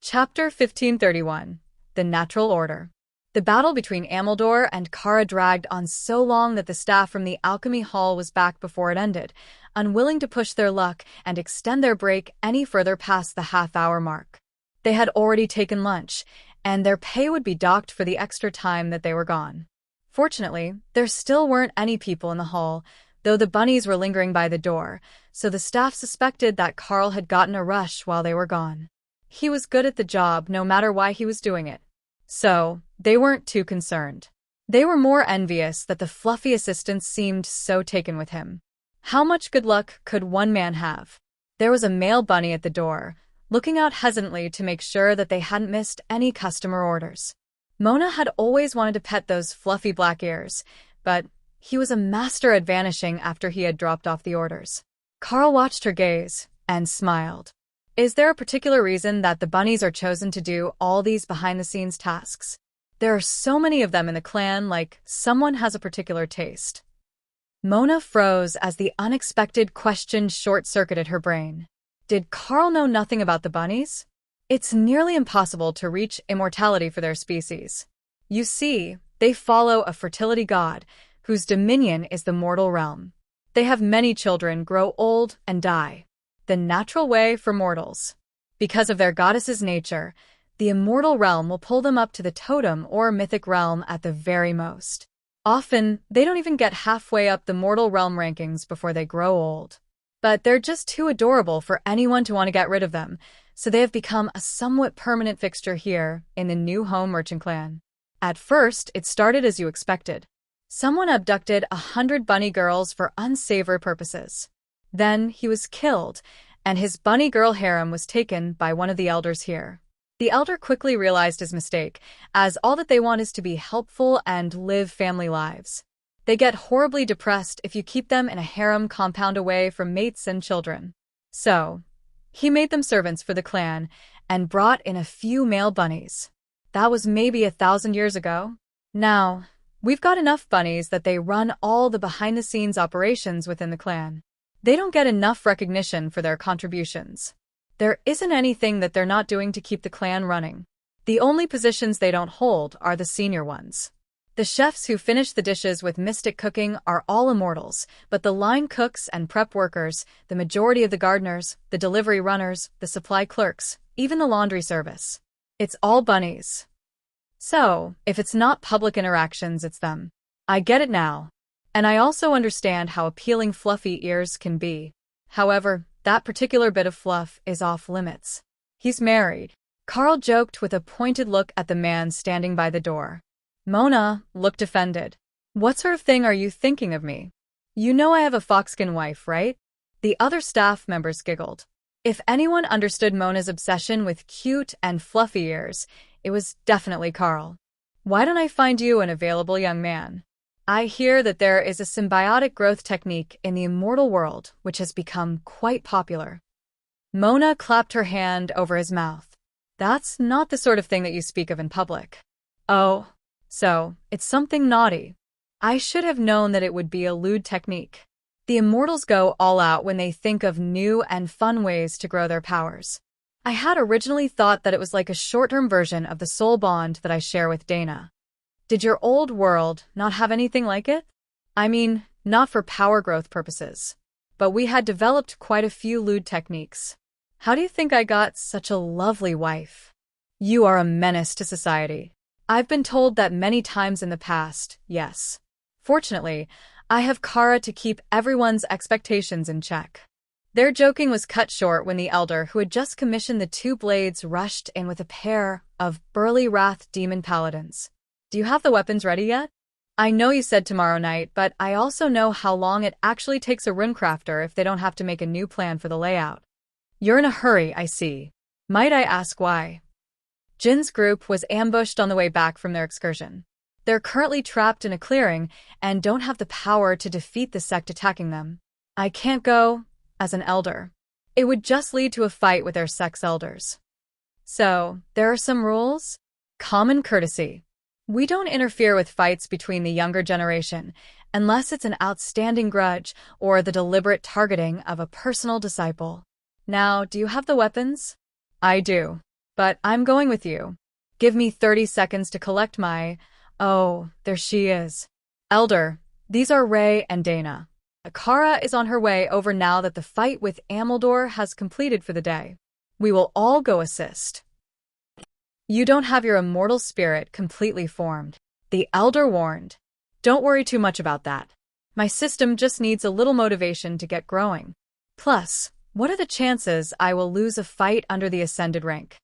Chapter 1531. The Natural Order. The battle between Ameldor and Kara dragged on so long that the staff from the Alchemy Hall was back before it ended, unwilling to push their luck and extend their break any further past the half-hour mark. They had already taken lunch, and their pay would be docked for the extra time that they were gone. Fortunately, there still weren't any people in the hall, though the bunnies were lingering by the door, so the staff suspected that Carl had gotten a rush while they were gone. He was good at the job no matter why he was doing it. So, they weren't too concerned. They were more envious that the fluffy assistants seemed so taken with him. How much good luck could one man have? There was a male bunny at the door, looking out hesitantly to make sure that they hadn't missed any customer orders. Mona had always wanted to pet those fluffy black ears, but he was a master at vanishing after he had dropped off the orders. Carl watched her gaze and smiled. Is there a particular reason that the bunnies are chosen to do all these behind-the-scenes tasks? There are so many of them in the clan, like someone has a particular taste. Mona froze as the unexpected question short-circuited her brain. Did Carl know nothing about the bunnies? It's nearly impossible to reach immortality for their species. You see, they follow a fertility god, whose dominion is the mortal realm. They have many children grow old and die. The natural way for mortals. Because of their goddess's nature, the immortal realm will pull them up to the totem or mythic realm at the very most. Often, they don't even get halfway up the mortal realm rankings before they grow old. But they're just too adorable for anyone to want to get rid of them, so they have become a somewhat permanent fixture here in the new home merchant clan. At first, it started as you expected. Someone abducted 100 bunny girls for unsavory purposes. Then he was killed, and his bunny girl harem was taken by one of the elders here. The elder quickly realized his mistake, as all that they want is to be helpful and live family lives. They get horribly depressed if you keep them in a harem compound away from mates and children. So, he made them servants for the clan, and brought in a few male bunnies. That was maybe 1,000 years ago. Now, we've got enough bunnies that they run all the behind-the-scenes operations within the clan. They don't get enough recognition for their contributions. There isn't anything that they're not doing to keep the clan running. The only positions they don't hold are the senior ones. The chefs who finish the dishes with mystic cooking are all immortals, but the line cooks and prep workers, the majority of the gardeners, the delivery runners, the supply clerks, even the laundry service. It's all bunnies. So, if it's not public interactions, it's them. I get it now. And I also understand how appealing fluffy ears can be. However, that particular bit of fluff is off limits. He's married. Carl joked with a pointed look at the man standing by the door. Mona looked offended. What sort of thing are you thinking of me? You know I have a foxskin wife, right? The other staff members giggled. If anyone understood Mona's obsession with cute and fluffy ears, it was definitely Carl. Why don't I find you an available young man? I hear that there is a symbiotic growth technique in the immortal world which has become quite popular. Mona clapped her hand over his mouth. That's not the sort of thing that you speak of in public. Oh, so it's something naughty. I should have known that it would be a lewd technique. The immortals go all out when they think of new and fun ways to grow their powers. I had originally thought that it was like a short-term version of the soul bond that I share with Dana. Did your old world not have anything like it? I mean, not for power growth purposes. But we had developed quite a few lewd techniques. How do you think I got such a lovely wife? You are a menace to society. I've been told that many times in the past, yes. Fortunately, I have Kara to keep everyone's expectations in check. Their joking was cut short when the elder who had just commissioned the two blades rushed in with a pair of burly wrath demon paladins. Do you have the weapons ready yet? I know you said tomorrow night, but I also know how long it actually takes a runecrafter if they don't have to make a new plan for the layout. You're in a hurry, I see. Might I ask why? Jin's group was ambushed on the way back from their excursion. They're currently trapped in a clearing and don't have the power to defeat the sect attacking them. I can't go as an elder. It would just lead to a fight with their sect's elders. So, there are some rules? Common courtesy. We don't interfere with fights between the younger generation, unless it's an outstanding grudge or the deliberate targeting of a personal disciple. Now, do you have the weapons? I do. But I'm going with you. Give me 30 seconds to collect my... Oh, there she is. Elder, these are Ray and Dana. Kara is on her way over now that the fight with Ameldor has completed for the day. We will all go assist. You don't have your immortal spirit completely formed, the Elder warned. Don't worry too much about that. My system just needs a little motivation to get growing. Plus, what are the chances I will lose a fight under the Ascended rank?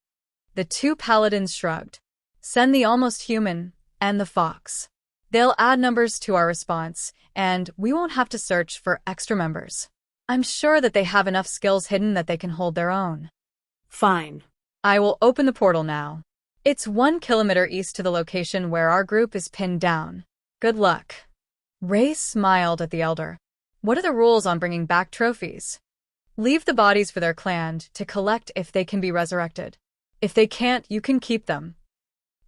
The two paladins shrugged. Send the almost human and the fox. They'll add numbers to our response, and we won't have to search for extra members. I'm sure that they have enough skills hidden that they can hold their own. Fine. I will open the portal now. It's 1 kilometer east to the location where our group is pinned down. Good luck. Ray smiled at the Elder. What are the rules on bringing back trophies? Leave the bodies for their clan to collect if they can be resurrected. If they can't, you can keep them.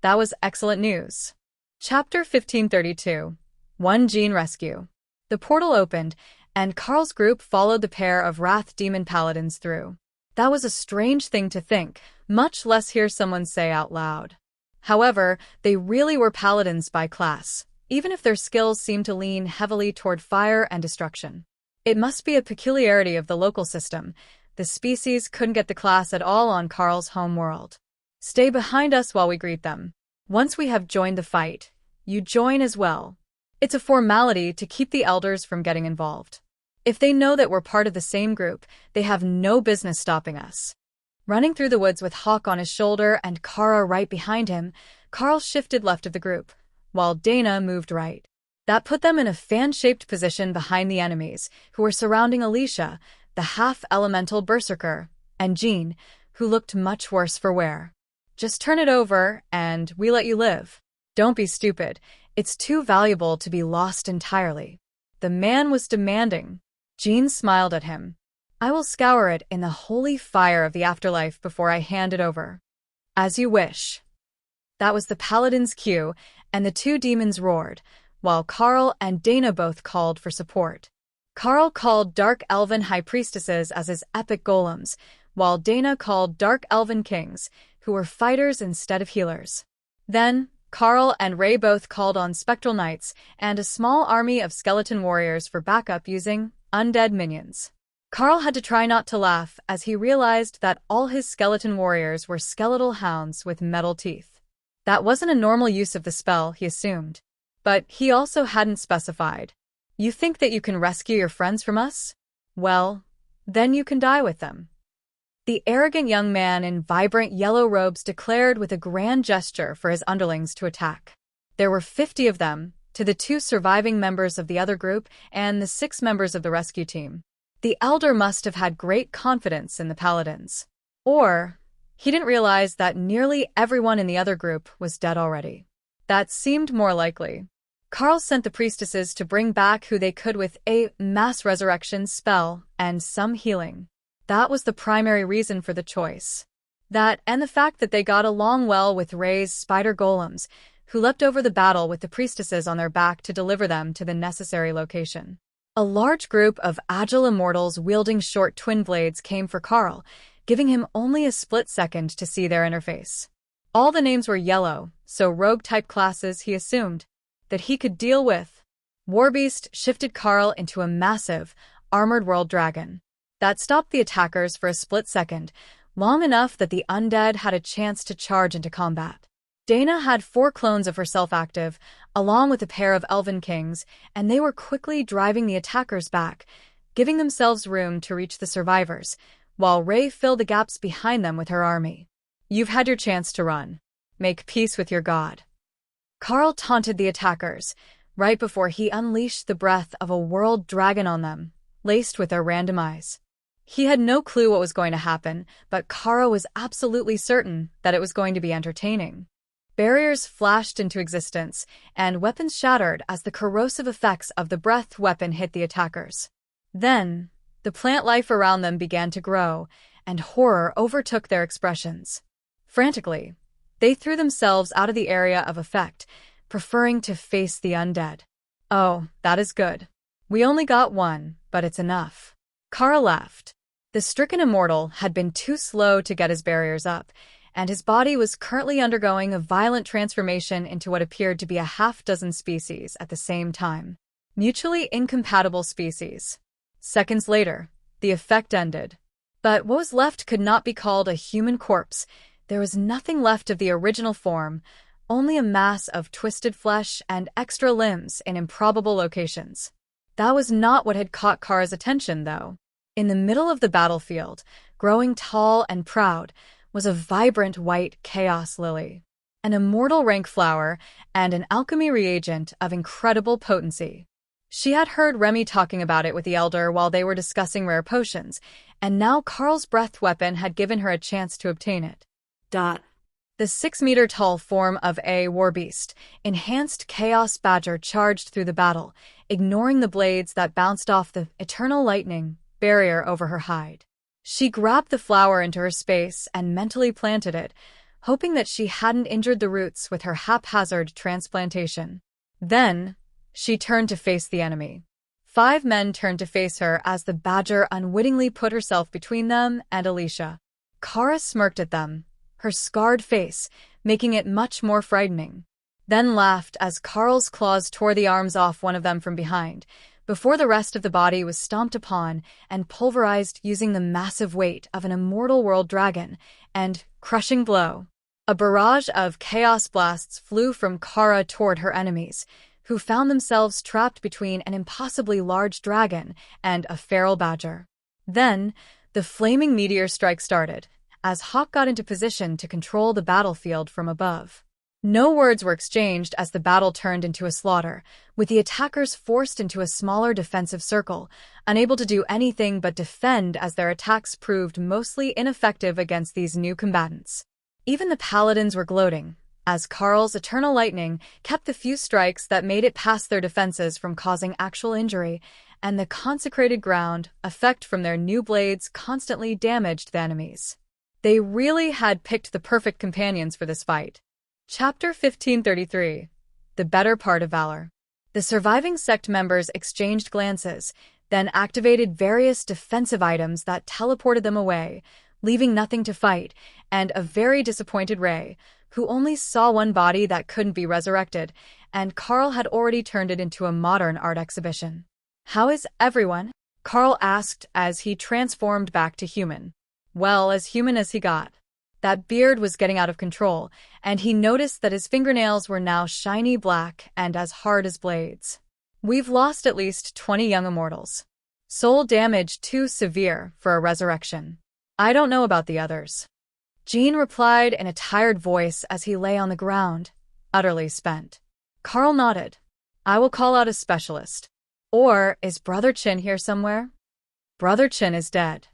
That was excellent news. Chapter 1532. One Gene Rescue. The portal opened, and Carl's group followed the pair of Wrath Demon Paladins through. That was a strange thing to think, much less hear someone say out loud. However, they really were paladins by class, even if their skills seemed to lean heavily toward fire and destruction. It must be a peculiarity of the local system. The species couldn't get the class at all on Carl's home world. Stay behind us while we greet them. Once we have joined the fight, you join as well. It's a formality to keep the elders from getting involved. If they know that we're part of the same group, they have no business stopping us. Running through the woods with Hawk on his shoulder and Kara right behind him, Carl shifted left of the group, while Dana moved right. That put them in a fan-shaped position behind the enemies, who were surrounding Alicia, the half-elemental berserker, and Jean, who looked much worse for wear. Just turn it over, and we let you live. Don't be stupid. It's too valuable to be lost entirely. The man was demanding. Jean smiled at him. I will scour it in the holy fire of the afterlife before I hand it over. As you wish. That was the paladin's cue, and the two demons roared, while Carl and Dana both called for support. Carl called Dark Elven High Priestesses as his epic golems, while Dana called Dark Elven Kings, who were fighters instead of healers. Then, Carl and Ray both called on Spectral Knights and a small army of skeleton warriors for backup using undead minions. Carl had to try not to laugh as he realized that all his skeleton warriors were skeletal hounds with metal teeth. That wasn't a normal use of the spell, he assumed. But he also hadn't specified. You think that you can rescue your friends from us? Well, then you can die with them. The arrogant young man in vibrant yellow robes declared with a grand gesture for his underlings to attack. There were 50 of them, to the 2 surviving members of the other group and the 6 members of the rescue team. The Elder must have had great confidence in the paladins. Or, he didn't realize that nearly everyone in the other group was dead already. That seemed more likely. Carl sent the priestesses to bring back who they could with a mass resurrection spell and some healing. That was the primary reason for the choice. That and the fact that they got along well with Ray's spider golems, who leapt over the battle with the priestesses on their back to deliver them to the necessary location. A large group of agile immortals wielding short twin blades came for Carl, giving him only a split second to see their interface. All the names were yellow, so rogue-type classes he assumed that he could deal with. Warbeast shifted Carl into a massive, armored world dragon. That stopped the attackers for a split second, long enough that the undead had a chance to charge into combat. Dana had 4 clones of herself active, along with a pair of elven kings, and they were quickly driving the attackers back, giving themselves room to reach the survivors, while Ray filled the gaps behind them with her army. You've had your chance to run. Make peace with your god. Carl taunted the attackers, right before he unleashed the breath of a world dragon on them, laced with their random eyes. He had no clue what was going to happen, but Kara was absolutely certain that it was going to be entertaining. Barriers flashed into existence, and weapons shattered as the corrosive effects of the breath weapon hit the attackers. Then, the plant life around them began to grow, and horror overtook their expressions. Frantically, they threw themselves out of the area of effect, preferring to face the undead. Oh, that is good. We only got one, but it's enough. Kara laughed. The stricken immortal had been too slow to get his barriers up, and his body was currently undergoing a violent transformation into what appeared to be a half-dozen species at the same time. Mutually incompatible species. Seconds later, the effect ended. But what was left could not be called a human corpse. There was nothing left of the original form, only a mass of twisted flesh and extra limbs in improbable locations. That was not what had caught Kara's attention, though. In the middle of the battlefield, growing tall and proud, was a vibrant white chaos lily, an immortal rank flower and an alchemy reagent of incredible potency. She had heard Remy talking about it with the Elder while they were discussing rare potions, and now Karl's breath weapon had given her a chance to obtain it. The 6-meter-tall form of a warbeast, enhanced chaos badger charged through the battle, ignoring the blades that bounced off the eternal lightning barrier over her hide. She grabbed the flower into her space and mentally planted it, hoping that she hadn't injured the roots with her haphazard transplantation. Then, she turned to face the enemy. 5 men turned to face her as the badger unwittingly put herself between them and Alicia. Kara smirked at them, her scarred face making it much more frightening, then laughed as Karl's claws tore the arms off one of them from behind, before the rest of the body was stomped upon and pulverized using the massive weight of an immortal world dragon, and, crushing blow. A barrage of chaos blasts flew from Kara toward her enemies, who found themselves trapped between an impossibly large dragon and a feral badger. Then, the flaming meteor strike started, as Hawk got into position to control the battlefield from above. No words were exchanged as the battle turned into a slaughter, with the attackers forced into a smaller defensive circle, unable to do anything but defend as their attacks proved mostly ineffective against these new combatants. Even the paladins were gloating, as Karl's eternal lightning kept the few strikes that made it past their defenses from causing actual injury, and the consecrated ground effect from their new blades constantly damaged the enemies. They really had picked the perfect companions for this fight. Chapter 1533. The Better Part of Valor. The surviving sect members exchanged glances, then activated various defensive items that teleported them away, leaving nothing to fight, and a very disappointed Ray, who only saw one body that couldn't be resurrected, and Karl had already turned it into a modern art exhibition. "How is everyone?" Karl asked as he transformed back to human. Well, as human as he got. That beard was getting out of control, and he noticed that his fingernails were now shiny black and as hard as blades. "We've lost at least 20 young immortals. Soul damage too severe for a resurrection. I don't know about the others." Jean replied in a tired voice as he lay on the ground, utterly spent. Karl nodded. "I will call out a specialist. Or is Brother Chin here somewhere?" "Brother Chin is dead."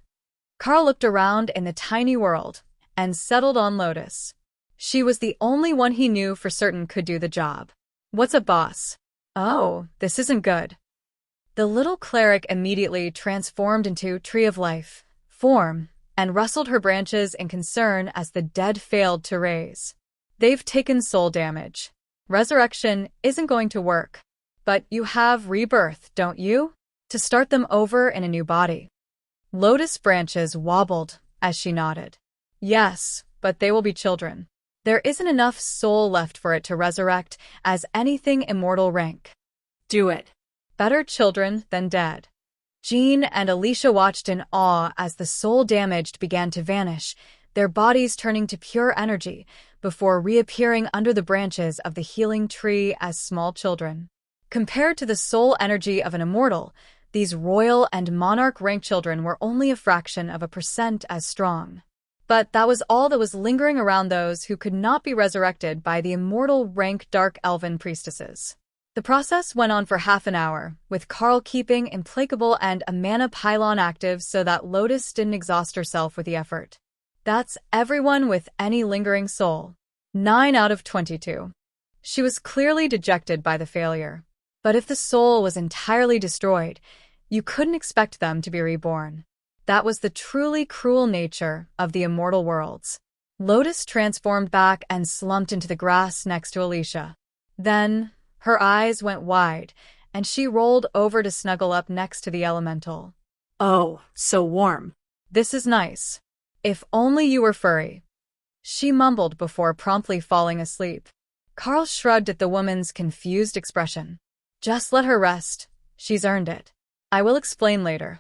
Karl looked around in the tiny world and settled on Lotus. She was the only one he knew for certain could do the job. "What's up, boss?" "Oh, this isn't good." The little cleric immediately transformed into Tree of Life form and rustled her branches in concern as the dead failed to raise. "They've taken soul damage. Resurrection isn't going to work. But you have Rebirth, don't you? To start them over in a new body." Lotus branches wobbled as she nodded. "Yes, but they will be children. There isn't enough soul left for it to resurrect as anything immortal rank." "Do it. Better children than dead." Jean and Alicia watched in awe as the soul damaged began to vanish, their bodies turning to pure energy before reappearing under the branches of the healing tree as small children. Compared to the soul energy of an immortal, these royal and monarch-rank children were only a fraction of a percent as strong. But that was all that was lingering around those who could not be resurrected by the immortal rank dark elven priestesses. The process went on for half an hour, with Karl keeping Implacable and a mana pylon active so that Lotus didn't exhaust herself with the effort. That's everyone with any lingering soul. 9 out of 22. She was clearly dejected by the failure. But if the soul was entirely destroyed, you couldn't expect them to be reborn. That was the truly cruel nature of the immortal worlds. Lotus transformed back and slumped into the grass next to Alicia. Then, her eyes went wide, and she rolled over to snuggle up next to the elemental. "Oh, so warm. This is nice. If only you were furry." she mumbled before promptly falling asleep. Carl shrugged at the woman's confused expression. Just let her rest. She's earned it. I will explain later.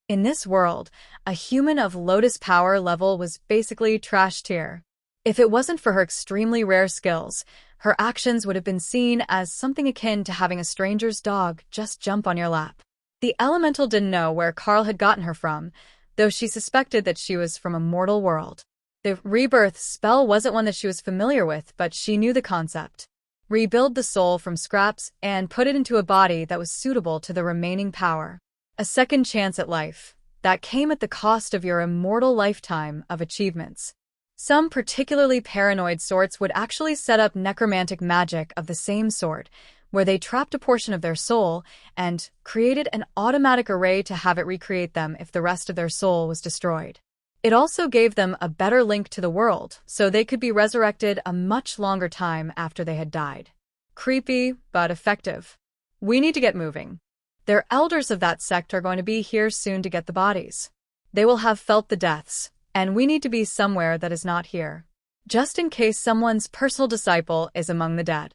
In this world, a human of Lotus power level was basically trash tier. If it wasn't for her extremely rare skills, her actions would have been seen as something akin to having a stranger's dog just jump on your lap. The elemental didn't know where Carl had gotten her from, though she suspected that she was from a mortal world. The Rebirth spell wasn't one that she was familiar with, but she knew the concept. Rebuild the soul from scraps and put it into a body that was suitable to the remaining power. A second chance at life. That came at the cost of your immortal lifetime of achievements. Some particularly paranoid sorts would actually set up necromantic magic of the same sort, where they trapped a portion of their soul and created an automatic array to have it recreate them if the rest of their soul was destroyed. It also gave them a better link to the world, so they could be resurrected a much longer time after they had died. Creepy, but effective. We need to get moving. Their elders of that sect are going to be here soon to get the bodies. They will have felt the deaths, and we need to be somewhere that is not here, just in case someone's personal disciple is among the dead.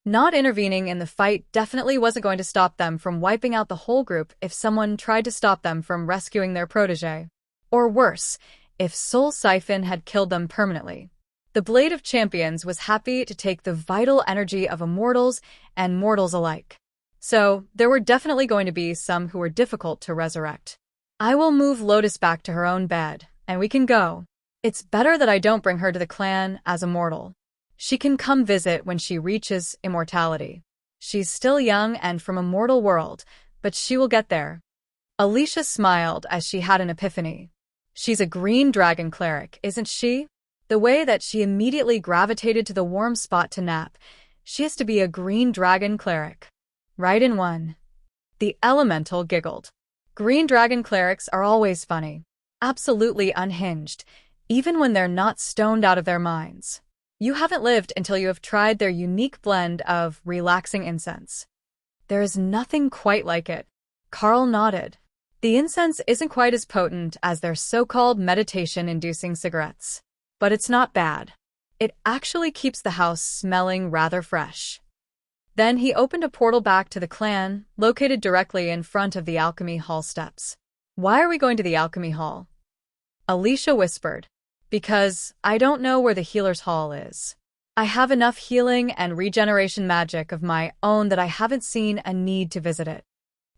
Not intervening in the fight definitely wasn't going to stop them from wiping out the whole group if someone tried to stop them from rescuing their protege. Or worse, if Soul Siphon had killed them permanently. The Blade of Champions was happy to take the vital energy of immortals and mortals alike. So, there were definitely going to be some who were difficult to resurrect. I will move Lotus back to her own bed, and we can go. It's better that I don't bring her to the clan as a mortal. She can come visit when she reaches immortality. She's still young and from a mortal world, but she will get there. Alicia smiled as she had an epiphany. She's a green dragon cleric, isn't she? The way that she immediately gravitated to the warm spot to nap, she has to be a green dragon cleric. Right in one. The elemental giggled. Green dragon clerics are always funny. Absolutely unhinged, even when they're not stoned out of their minds. You haven't lived until you have tried their unique blend of relaxing incense. There is nothing quite like it. Carl nodded. The incense isn't quite as potent as their so-called meditation-inducing cigarettes. But it's not bad. It actually keeps the house smelling rather fresh. Then he opened a portal back to the clan, located directly in front of the alchemy hall steps. Why are we going to the alchemy hall? Alicia whispered. Because I don't know where the healer's hall is. I have enough healing and regeneration magic of my own that I haven't seen a need to visit it.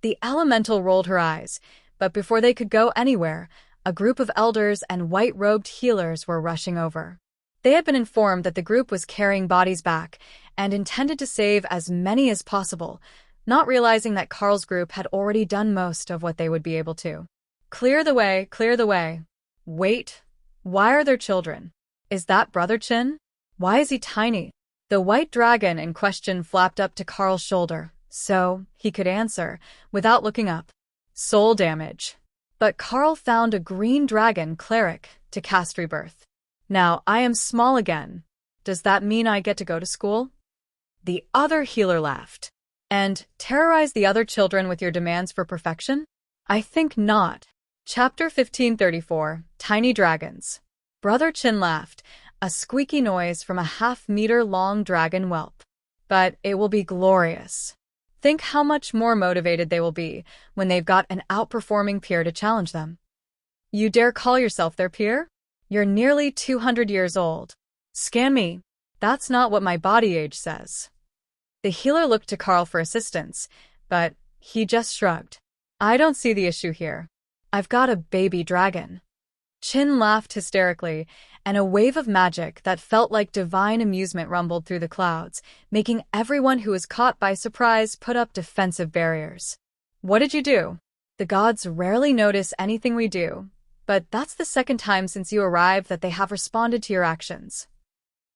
The elemental rolled her eyes, but before they could go anywhere, a group of elders and white-robed healers were rushing over. They had been informed that the group was carrying bodies back and intended to save as many as possible, not realizing that Carl's group had already done most of what they would be able to. Clear the way, clear the way. Wait, why are there children? Is that Brother Chin? Why is he tiny? The white dragon in question flapped up to Carl's shoulder, so he could answer, without looking up. Soul damage. But Carl found a green dragon cleric to cast Rebirth. Now I am small again. Does that mean I get to go to school? The other healer laughed. And terrorize the other children with your demands for perfection? I think not. Chapter 1534, Tiny Dragons. Brother Chin laughed, a squeaky noise from a half-meter-long dragon whelp. But it will be glorious. Think how much more motivated they will be when they've got an outperforming peer to challenge them. You dare call yourself their peer? You're nearly 200 years old. Scan me. That's not what my body age says. The healer looked to Carl for assistance, but he just shrugged. I don't see the issue here. I've got a baby dragon. Chin laughed hysterically, and a wave of magic that felt like divine amusement rumbled through the clouds, making everyone who was caught by surprise put up defensive barriers. What did you do? The gods rarely notice anything we do, but that's the second time since you arrived that they have responded to your actions.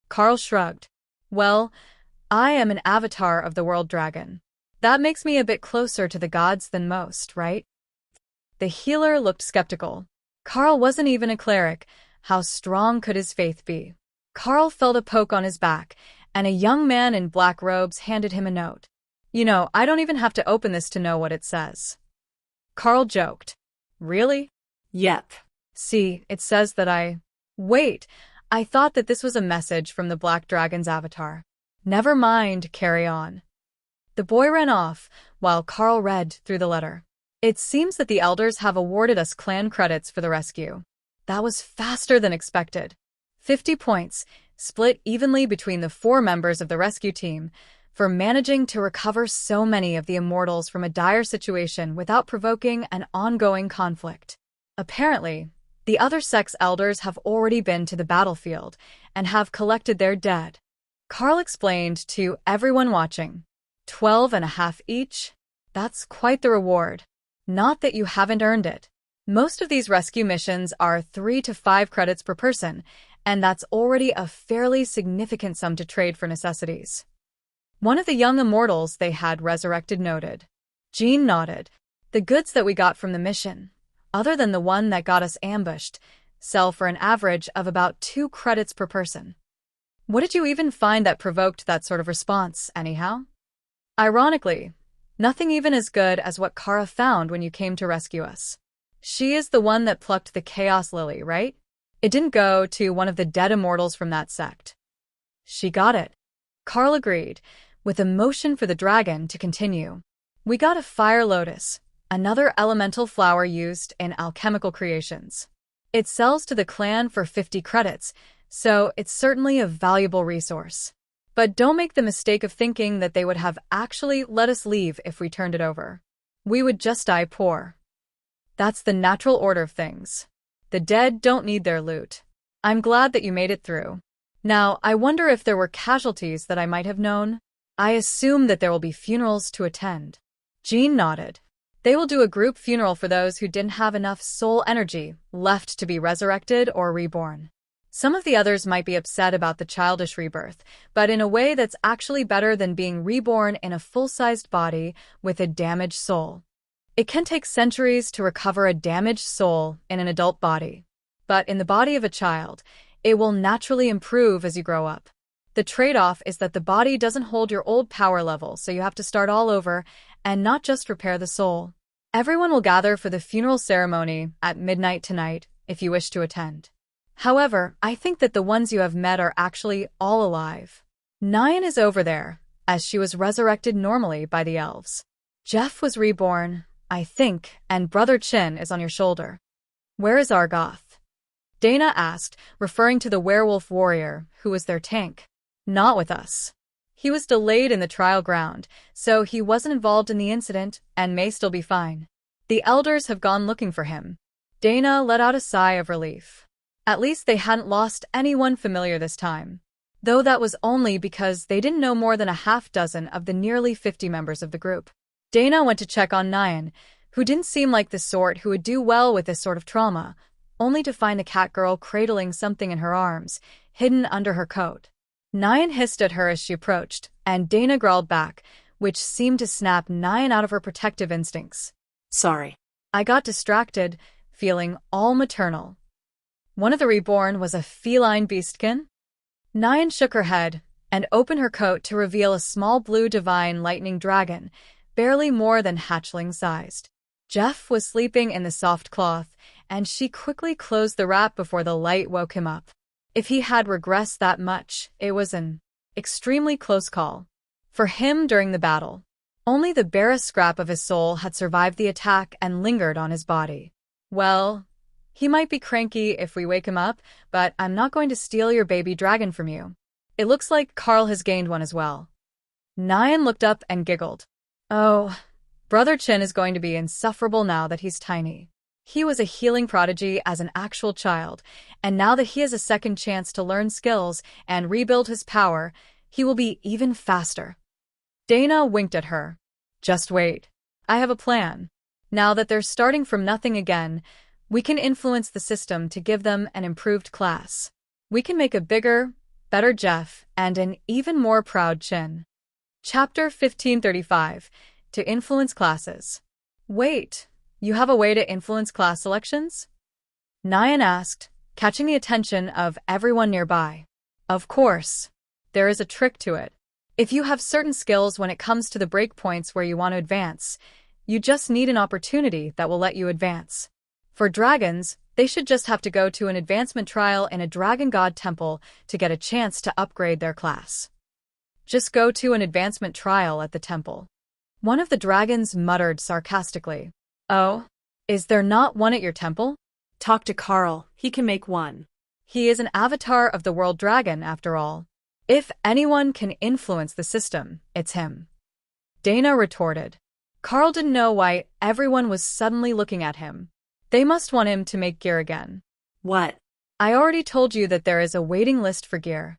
Carl shrugged. Well, I am an avatar of the world dragon. That makes me a bit closer to the gods than most, right? The healer looked skeptical. Carl wasn't even a cleric. How strong could his faith be? Carl felt a poke on his back, and a young man in black robes handed him a note. You know, I don't even have to open this to know what it says. Carl joked. Really? Yep. See, it says that Wait, I thought that this was a message from the Black Dragon's avatar. Never mind, carry on. The boy ran off, while Carl read through the letter. It seems that the elders have awarded us clan credits for the rescue. That was faster than expected. 50 points, split evenly between the 4 members of the rescue team, for managing to recover so many of the immortals from a dire situation without provoking an ongoing conflict. Apparently, the other sex elders have already been to the battlefield and have collected their dead. Carl explained to everyone watching. 12.5 each? That's quite the reward. Not that you haven't earned it. Most of these rescue missions are 3 to 5 credits per person, and that's already a fairly significant sum to trade for necessities. One of the young immortals they had resurrected noted. Jean nodded. The goods that we got from the mission, other than the one that got us ambushed, sell for an average of about 2 credits per person. What did you even find that provoked that sort of response, anyhow? Ironically, nothing even as good as what Kara found when you came to rescue us. She is the one that plucked the Chaos Lily, right? It didn't go to one of the dead immortals from that sect. She got it. Carl agreed, with a motion for the dragon to continue. We got a fire lotus, another elemental flower used in alchemical creations. It sells to the clan for 50 credits, so it's certainly a valuable resource. But don't make the mistake of thinking that they would have actually let us leave if we turned it over. We would just die poor. That's the natural order of things. The dead don't need their loot. I'm glad that you made it through. Now, I wonder if there were casualties that I might have known. I assume that there will be funerals to attend. Jean nodded. They will do a group funeral for those who didn't have enough soul energy left to be resurrected or reborn. Some of the others might be upset about the childish rebirth, but in a way that's actually better than being reborn in a full-sized body with a damaged soul. It can take centuries to recover a damaged soul in an adult body, but in the body of a child, it will naturally improve as you grow up. The trade-off is that the body doesn't hold your old power level, so you have to start all over and not just repair the soul. Everyone will gather for the funeral ceremony at midnight tonight if you wish to attend. However, I think that the ones you have met are actually all alive. Nyan is over there, as she was resurrected normally by the elves. Jeff was reborn, I think, and Brother Chin is on your shoulder. Where is Argoth? Dana asked, referring to the werewolf warrior, who was their tank. Not with us. He was delayed in the trial ground, so he wasn't involved in the incident and may still be fine. The elders have gone looking for him. Dana let out a sigh of relief. At least they hadn't lost anyone familiar this time. Though that was only because they didn't know more than a half-dozen of the nearly 50 members of the group. Dana went to check on Nyan, who didn't seem like the sort who would do well with this sort of trauma, only to find the cat girl cradling something in her arms, hidden under her coat. Nyan hissed at her as she approached, and Dana growled back, which seemed to snap Nyan out of her protective instincts. Sorry. I got distracted, feeling all maternal. One of the reborn was a feline beastkin? Nyan shook her head and opened her coat to reveal a small blue divine lightning dragon, barely more than hatchling-sized. Jeff was sleeping in the soft cloth, and she quickly closed the wrap before the light woke him up. If he had regressed that much, it was an extremely close call. For him during the battle, only the barest scrap of his soul had survived the attack and lingered on his body. Well, he might be cranky if we wake him up, but I'm not going to steal your baby dragon from you. It looks like Carl has gained one as well. Nyan looked up and giggled. Oh, Brother Chin is going to be insufferable now that he's tiny. He was a healing prodigy as an actual child, and now that he has a second chance to learn skills and rebuild his power, he will be even faster. Dana winked at her. Just wait. I have a plan. Now that they're starting from nothing again, we can influence the system to give them an improved class. We can make a bigger, better Jeff and an even more proud Chin. Chapter 1535. To influence classes. Wait, you have a way to influence class selections? Nyan asked, catching the attention of everyone nearby. Of course. There is a trick to it. If you have certain skills when it comes to the breakpoints where you want to advance, you just need an opportunity that will let you advance. For dragons, They should just have to go to an advancement trial in a dragon god temple to get a chance to upgrade their class. Just go to an advancement trial at the temple. One of the dragons muttered sarcastically. Oh, is there not one at your temple? Talk to Carl, he can make one. He is an avatar of the world dragon, after all. If anyone can influence the system, it's him. Dana retorted. Carl didn't know why everyone was suddenly looking at him. They must want him to make gear again. What? I already told you that there is a waiting list for gear.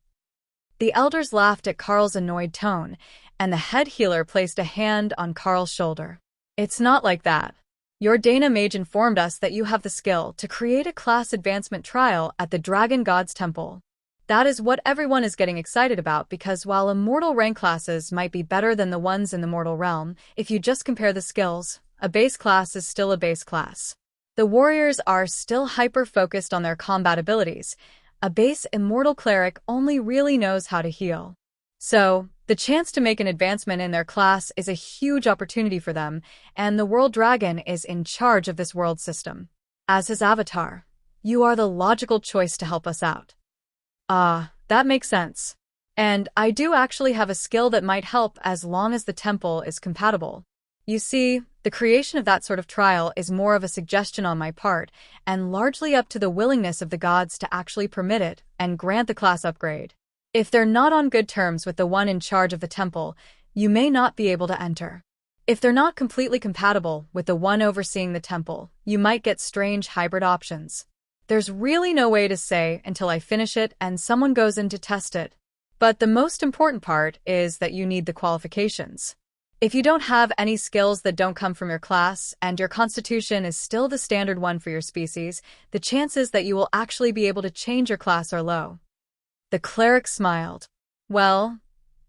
The elders laughed at Carl's annoyed tone, and the head healer placed a hand on Carl's shoulder. It's not like that. Your Dana mage informed us that you have the skill to create a class advancement trial at the Dragon God's Temple. That is what everyone is getting excited about because while immortal rank classes might be better than the ones in the mortal realm, if you just compare the skills, a base class is still a base class. The warriors are still hyper-focused on their combat abilities. A base immortal cleric only really knows how to heal. So, the chance to make an advancement in their class is a huge opportunity for them, and the World Dragon is in charge of this world system. As his avatar, you are the logical choice to help us out. Ah, that makes sense. And I do actually have a skill that might help as long as the temple is compatible. You see, the creation of that sort of trial is more of a suggestion on my part, and largely up to the willingness of the gods to actually permit it and grant the class upgrade. If they're not on good terms with the one in charge of the temple, you may not be able to enter. If they're not completely compatible with the one overseeing the temple, you might get strange hybrid options. There's really no way to say until I finish it and someone goes in to test it. But the most important part is that you need the qualifications. If you don't have any skills that don't come from your class and your constitution is still the standard one for your species, the chances that you will actually be able to change your class are low. The cleric smiled. Well,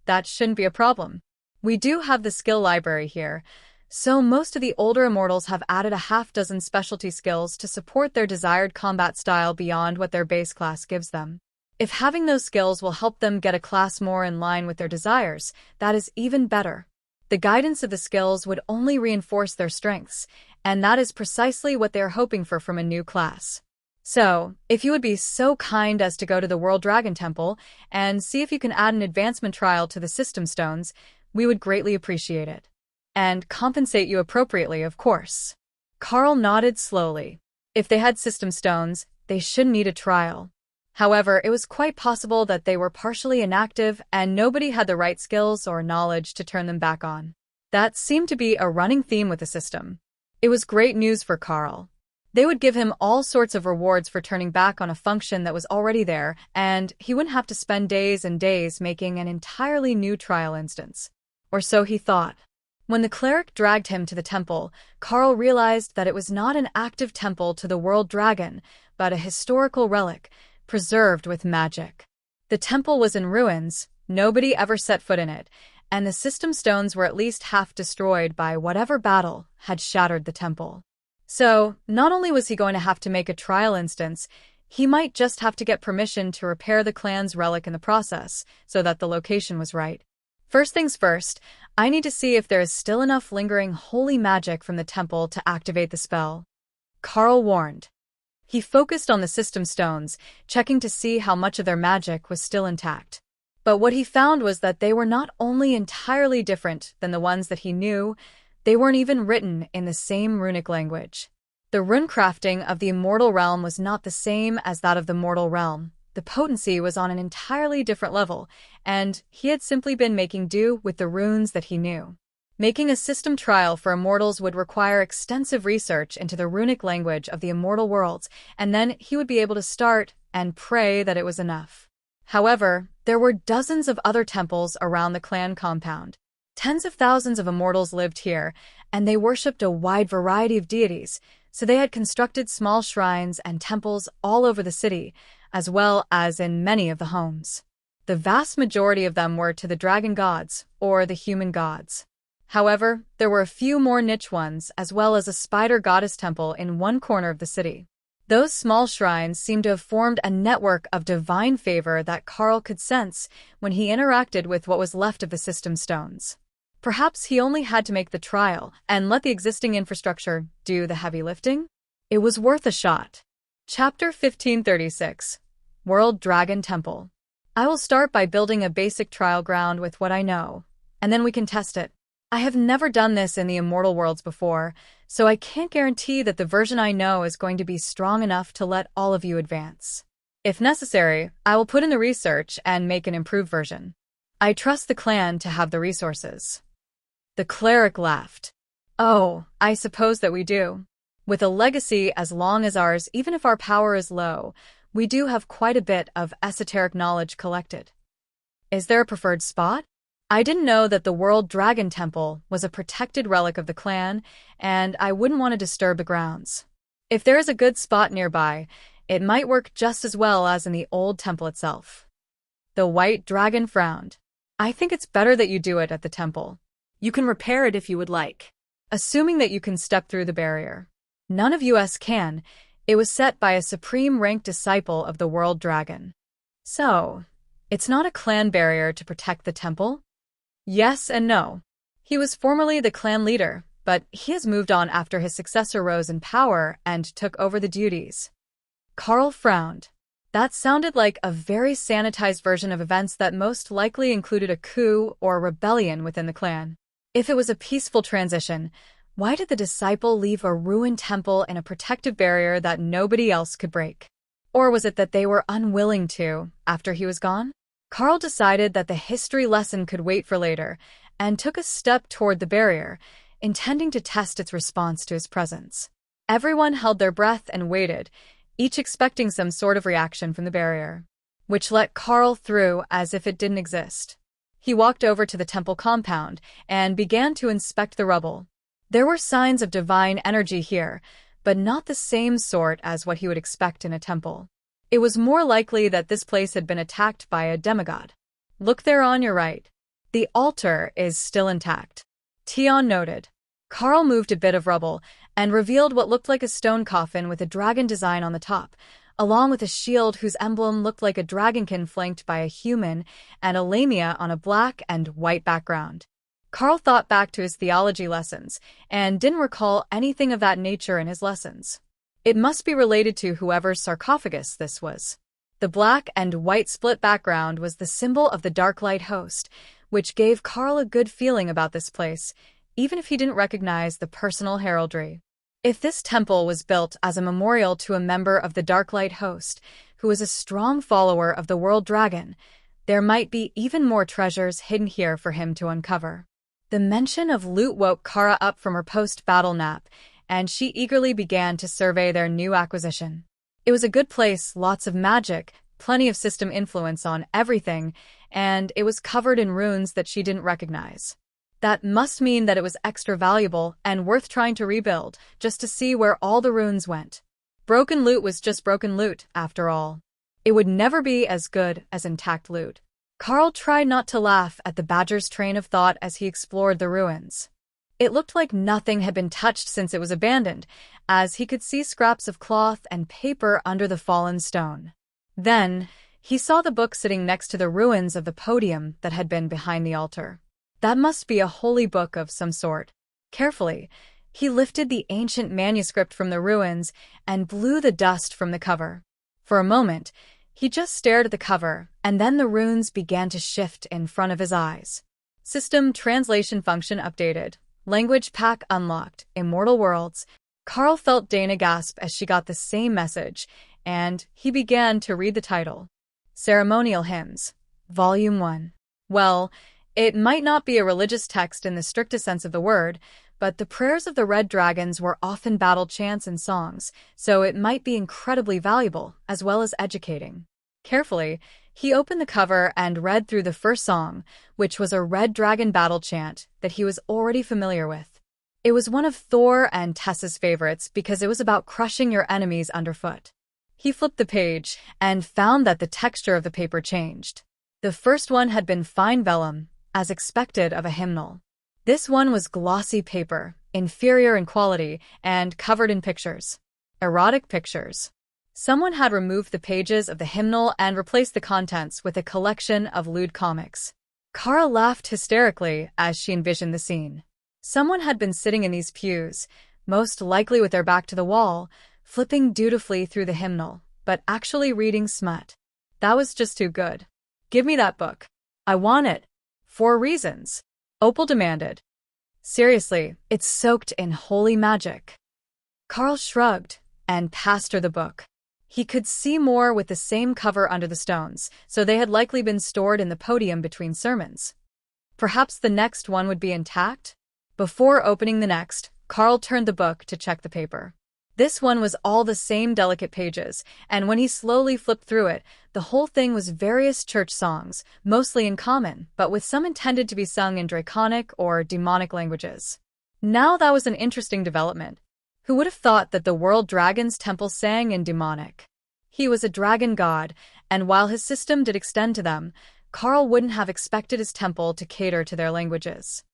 that shouldn't be a problem. We do have the skill library here, so most of the older immortals have added a half-dozen specialty skills to support their desired combat style beyond what their base class gives them. If having those skills will help them get a class more in line with their desires, that is even better. The guidance of the skills would only reinforce their strengths, and that is precisely what they are hoping for from a new class. So, if you would be so kind as to go to the World Dragon Temple and see if you can add an advancement trial to the system stones, we would greatly appreciate it. And compensate you appropriately, of course. Carl nodded slowly. If they had system stones, they shouldn't need a trial. However, it was quite possible that they were partially inactive and nobody had the right skills or knowledge to turn them back on. That seemed to be a running theme with the system. It was great news for Carl. They would give him all sorts of rewards for turning back on a function that was already there, and he wouldn't have to spend days and days making an entirely new trial instance. Or so he thought. When the cleric dragged him to the temple, Carl realized that it was not an active temple to the world dragon, but a historical relic, preserved with magic. The temple was in ruins, nobody ever set foot in it, and the system stones were at least half destroyed by whatever battle had shattered the temple. So, not only was he going to have to make a trial instance, he might just have to get permission to repair the clan's relic in the process, so that the location was right. First things first, I need to see if there is still enough lingering holy magic from the temple to activate the spell. Carl warned. He focused on the system stones, checking to see how much of their magic was still intact. But what he found was that they were not only entirely different than the ones that he knew, they weren't even written in the same runic language. The rune crafting of the immortal realm was not the same as that of the mortal realm. The potency was on an entirely different level, and he had simply been making do with the runes that he knew. Making a system trial for immortals would require extensive research into the runic language of the immortal worlds, and then he would be able to start and pray that it was enough. However, there were dozens of other temples around the clan compound. Tens of thousands of immortals lived here, and they worshipped a wide variety of deities, so they had constructed small shrines and temples all over the city, as well as in many of the homes. The vast majority of them were to the dragon gods, or the human gods. However, there were a few more niche ones, as well as a spider goddess temple in one corner of the city. Those small shrines seemed to have formed a network of divine favor that Carl could sense when he interacted with what was left of the system stones. Perhaps he only had to make the trial and let the existing infrastructure do the heavy lifting? It was worth a shot. Chapter 1536. World Dragon Temple. I will start by building a basic trial ground with what I know, and then we can test it. I have never done this in the Immortal Worlds before, so I can't guarantee that the version I know is going to be strong enough to let all of you advance. If necessary, I will put in the research and make an improved version. I trust the clan to have the resources. The cleric laughed. Oh, I suppose that we do. With a legacy as long as ours, even if our power is low, we do have quite a bit of esoteric knowledge collected. Is there a preferred spot? I didn't know that the World Dragon Temple was a protected relic of the clan, and I wouldn't want to disturb the grounds. If there is a good spot nearby, it might work just as well as in the old temple itself. The white dragon frowned. I think it's better that you do it at the temple. You can repair it if you would like. Assuming that you can step through the barrier. None of us can. It was set by a supreme-ranked disciple of the World Dragon. So, it's not a clan barrier to protect the temple? Yes and no. He was formerly the clan leader, but he has moved on after his successor rose in power and took over the duties. Carl frowned. That sounded like a very sanitized version of events that most likely included a coup or rebellion within the clan. If it was a peaceful transition, why did the disciple leave a ruined temple in a protective barrier that nobody else could break? Or was it that they were unwilling to, after he was gone? Carl decided that the history lesson could wait for later, and took a step toward the barrier, intending to test its response to his presence. Everyone held their breath and waited, each expecting some sort of reaction from the barrier, which let Carl through as if it didn't exist. He walked over to the temple compound and began to inspect the rubble. There were signs of divine energy here, but not the same sort as what he would expect in a temple. It was more likely that this place had been attacked by a demigod. Look there on your right. The altar is still intact. Tion noted. Carl moved a bit of rubble and revealed what looked like a stone coffin with a dragon design on the top, along with a shield whose emblem looked like a dragonkin flanked by a human and a lamia on a black and white background. Carl thought back to his theology lessons and didn't recall anything of that nature in his lessons. It must be related to whoever's sarcophagus this was. The black and white split background was the symbol of the Darklight host, which gave Carl a good feeling about this place, even if he didn't recognize the personal heraldry. If this temple was built as a memorial to a member of the Darklight host, who was a strong follower of the World Dragon, there might be even more treasures hidden here for him to uncover. The mention of loot woke Kara up from her post-battle nap, and she eagerly began to survey their new acquisition. It was a good place, lots of magic, plenty of system influence on everything, and it was covered in runes that she didn't recognize. That must mean that it was extra valuable and worth trying to rebuild, just to see where all the runes went. Broken loot was just broken loot, after all. It would never be as good as intact loot. Carl tried not to laugh at the badger's train of thought as he explored the ruins. It looked like nothing had been touched since it was abandoned, as he could see scraps of cloth and paper under the fallen stone. Then, he saw the book sitting next to the ruins of the podium that had been behind the altar. That must be a holy book of some sort. Carefully, he lifted the ancient manuscript from the ruins and blew the dust from the cover. For a moment, he just stared at the cover, and then the runes began to shift in front of his eyes. System translation function updated. Language pack unlocked. Immortal Worlds. Carl felt Dana gasp as she got the same message, and he began to read the title. Ceremonial Hymns. Volume 1. Well, it might not be a religious text in the strictest sense of the word, but the prayers of the Red Dragons were often battle chants and songs, so it might be incredibly valuable, as well as educating. Carefully, he opened the cover and read through the first song, which was a Red Dragon battle chant that he was already familiar with. It was one of Thor and Tessa's favorites because it was about crushing your enemies underfoot. He flipped the page and found that the texture of the paper changed. The first one had been fine vellum, as expected of a hymnal. This one was glossy paper, inferior in quality, and covered in pictures. Erotic pictures. Someone had removed the pages of the hymnal and replaced the contents with a collection of lewd comics. Kara laughed hysterically as she envisioned the scene. Someone had been sitting in these pews, most likely with their back to the wall, flipping dutifully through the hymnal, but actually reading smut. That was just too good. Give me that book. I want it. 4 reasons. Opal demanded. Seriously, it's soaked in holy magic. Carl shrugged and passed her the book. He could see more with the same cover under the stones, so they had likely been stored in the podium between sermons. Perhaps the next one would be intact? Before opening the next, Carl turned the book to check the paper. This one was all the same delicate pages, and when he slowly flipped through it, the whole thing was various church songs, mostly in common, but with some intended to be sung in draconic or demonic languages. Now that was an interesting development. Who would have thought that the world dragon's temple sang in demonic? He was a dragon god, and while his system did extend to them, Carl wouldn't have expected his temple to cater to their languages.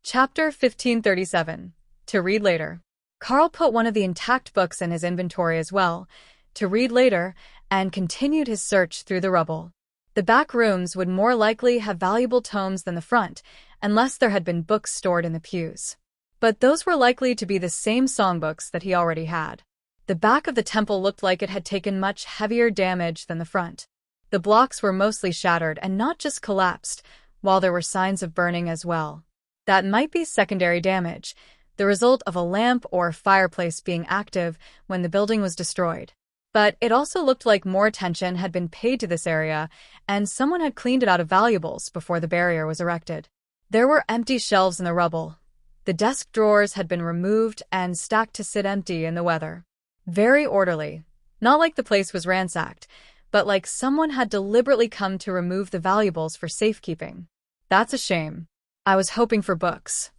Chapter 1537. To read later. Carl put one of the intact books in his inventory as well, to read later, and continued his search through the rubble. The back rooms would more likely have valuable tomes than the front, unless there had been books stored in the pews. But those were likely to be the same songbooks that he already had. The back of the temple looked like it had taken much heavier damage than the front. The blocks were mostly shattered and not just collapsed, while there were signs of burning as well. That might be secondary damage, the result of a lamp or fireplace being active when the building was destroyed. But it also looked like more attention had been paid to this area, and someone had cleaned it out of valuables before the barrier was erected. There were empty shelves in the rubble. The desk drawers had been removed and stacked to sit empty in the weather. Very orderly. Not like the place was ransacked, but like someone had deliberately come to remove the valuables for safekeeping. That's a shame. I was hoping for books.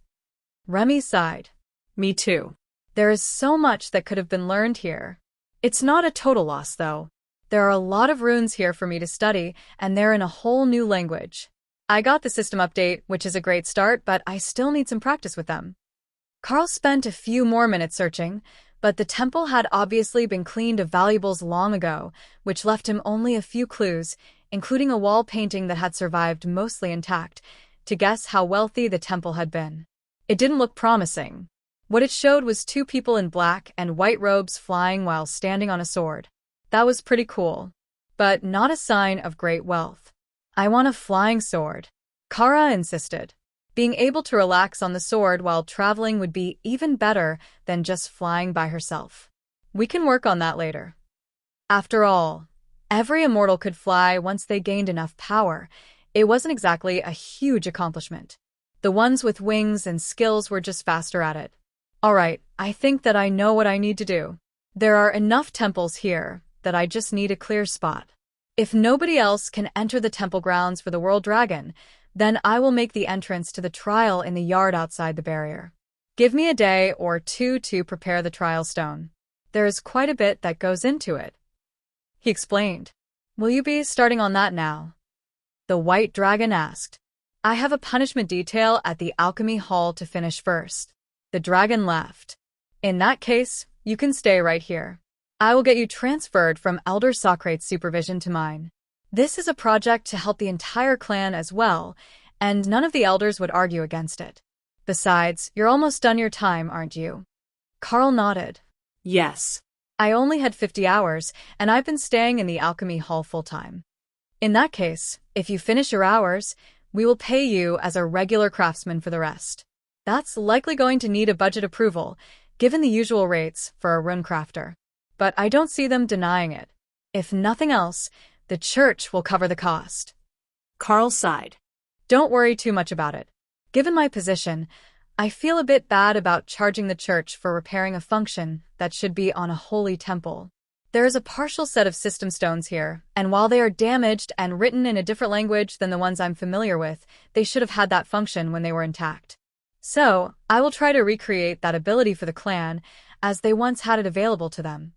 Remy sighed. Me too. There is so much that could have been learned here. It's not a total loss, though. There are a lot of runes here for me to study, and they're in a whole new language. I got the system update, which is a great start, but I still need some practice with them. Carl spent a few more minutes searching, but the temple had obviously been cleaned of valuables long ago, which left him only a few clues, including a wall painting that had survived mostly intact, to guess how wealthy the temple had been. It didn't look promising. What it showed was 2 people in black and white robes flying while standing on a sword. That was pretty cool, but not a sign of great wealth. I want a flying sword, Kara insisted. Being able to relax on the sword while traveling would be even better than just flying by herself. We can work on that later. After all, every immortal could fly once they gained enough power. It wasn't exactly a huge accomplishment. The ones with wings and skills were just faster at it. All right, I think that I know what I need to do. There are enough temples here that I just need a clear spot. If nobody else can enter the temple grounds for the World Dragon, then I will make the entrance to the trial in the yard outside the barrier. Give me a day or 2 to prepare the trial stone. There is quite a bit that goes into it. He explained. Will you be starting on that now? The White Dragon asked. I have a punishment detail at the alchemy hall to finish first. The dragon laughed. In that case, you can stay right here. I will get you transferred from Elder Socrates' supervision to mine. This is a project to help the entire clan as well, and none of the elders would argue against it. Besides, you're almost done your time, aren't you? Carl nodded. Yes. I only had 50 hours, and I've been staying in the alchemy hall full-time. In that case, if you finish your hours, we will pay you as a regular craftsman for the rest. That's likely going to need a budget approval, given the usual rates for a rune crafter. But I don't see them denying it. If nothing else, the church will cover the cost. Carl sighed. Don't worry too much about it. Given my position, I feel a bit bad about charging the church for repairing a function that should be on a holy temple. There is a partial set of system stones here, and while they are damaged and written in a different language than the ones I'm familiar with, they should have had that function when they were intact. So, I will try to recreate that ability for the clan, as they once had it available to them.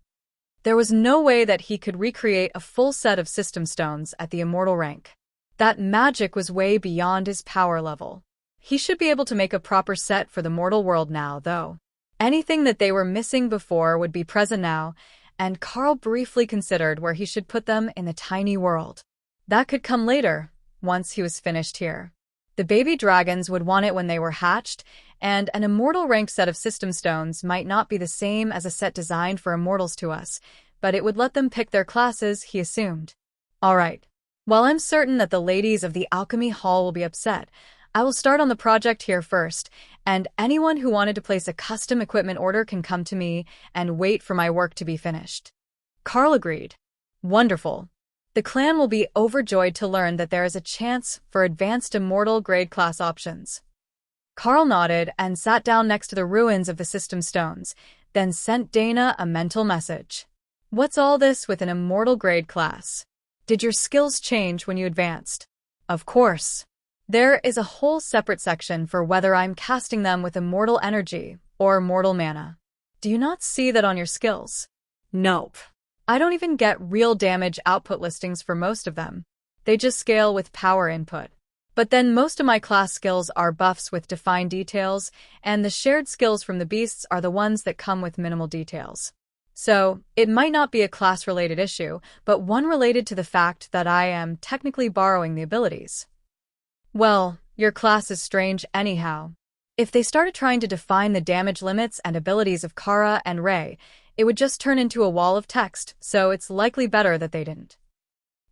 There was no way that he could recreate a full set of system stones at the immortal rank. That magic was way beyond his power level. He should be able to make a proper set for the mortal world now, though. Anything that they were missing before would be present now, and Carl briefly considered where he should put them in the tiny world. That could come later, once he was finished here. The baby dragons would want it when they were hatched, and an immortal ranked set of system stones might not be the same as a set designed for immortals to us, but it would let them pick their classes, he assumed. All right. While I'm certain that the ladies of the Alchemy Hall will be upset, I will start on the project here first, and anyone who wanted to place a custom equipment order can come to me and wait for my work to be finished. Carl agreed. Wonderful. The clan will be overjoyed to learn that there is a chance for advanced immortal grade class options. Carl nodded and sat down next to the ruins of the system stones, then sent Dana a mental message. What's all this with an immortal grade class? Did your skills change when you advanced? Of course. There is a whole separate section for whether I'm casting them with immortal energy or mortal mana. Do you not see that on your skills? Nope. I don't even get real damage output listings for most of them. They just scale with power input. But then most of my class skills are buffs with defined details, and the shared skills from the beasts are the ones that come with minimal details. So, it might not be a class-related issue, but one related to the fact that I am technically borrowing the abilities. Well, your class is strange anyhow. If they started trying to define the damage limits and abilities of Kara and Ray, it would just turn into a wall of text, so it's likely better that they didn't.